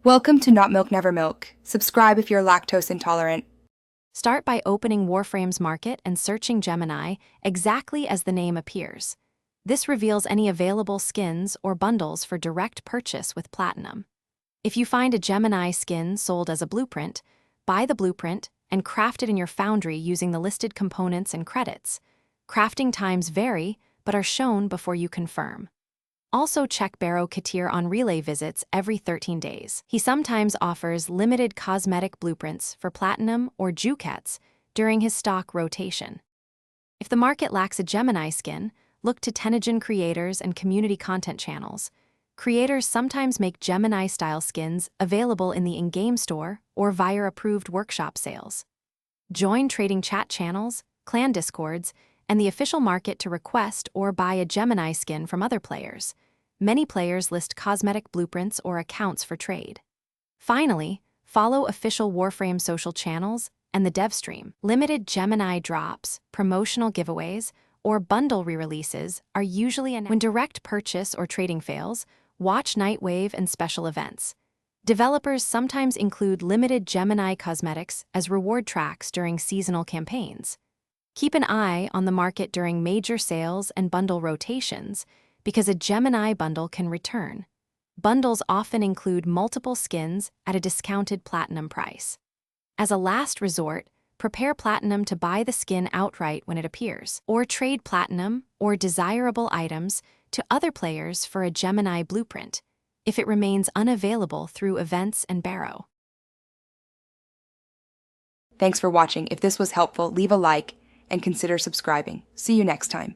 Welcome to Not Milk Never Milk. Subscribe if you're lactose intolerant. Start by opening Warframe's market and searching Gemini exactly as the name appears. This reveals any available skins or bundles for direct purchase with Platinum. If you find a Gemini skin sold as a blueprint, buy the blueprint and craft it in your foundry using the listed components and credits. Crafting times vary, but are shown before you confirm. Also check Barrow Katir on relay visits every 13 days. He sometimes offers limited cosmetic blueprints for Platinum or Jukets during his stock rotation. If the market lacks a Gemini skin, look to Tenogen creators and community content channels. Creators sometimes make Gemini-style skins available in the in-game store or via approved workshop sales. Join trading chat channels, clan discords, and the official market to request or buy a Gemini skin from other players. Many players list cosmetic blueprints or accounts for trade. Finally, follow official Warframe social channels and the dev stream. Limited Gemini drops, promotional giveaways, or bundle re-releases are usually announced. When direct purchase or trading fails, watch Nightwave and special events. Developers sometimes include limited Gemini cosmetics as reward tracks during seasonal campaigns. Keep an eye on the market during major sales and bundle rotations, because a Gemini bundle can return. Bundles often include multiple skins at a discounted Platinum price. As a last resort, prepare Platinum to buy the skin outright when it appears, or trade Platinum or desirable items to other players for a Gemini blueprint, if it remains unavailable through events and Barrow. Thanks for watching. If this was helpful, leave a like and consider subscribing. See you next time.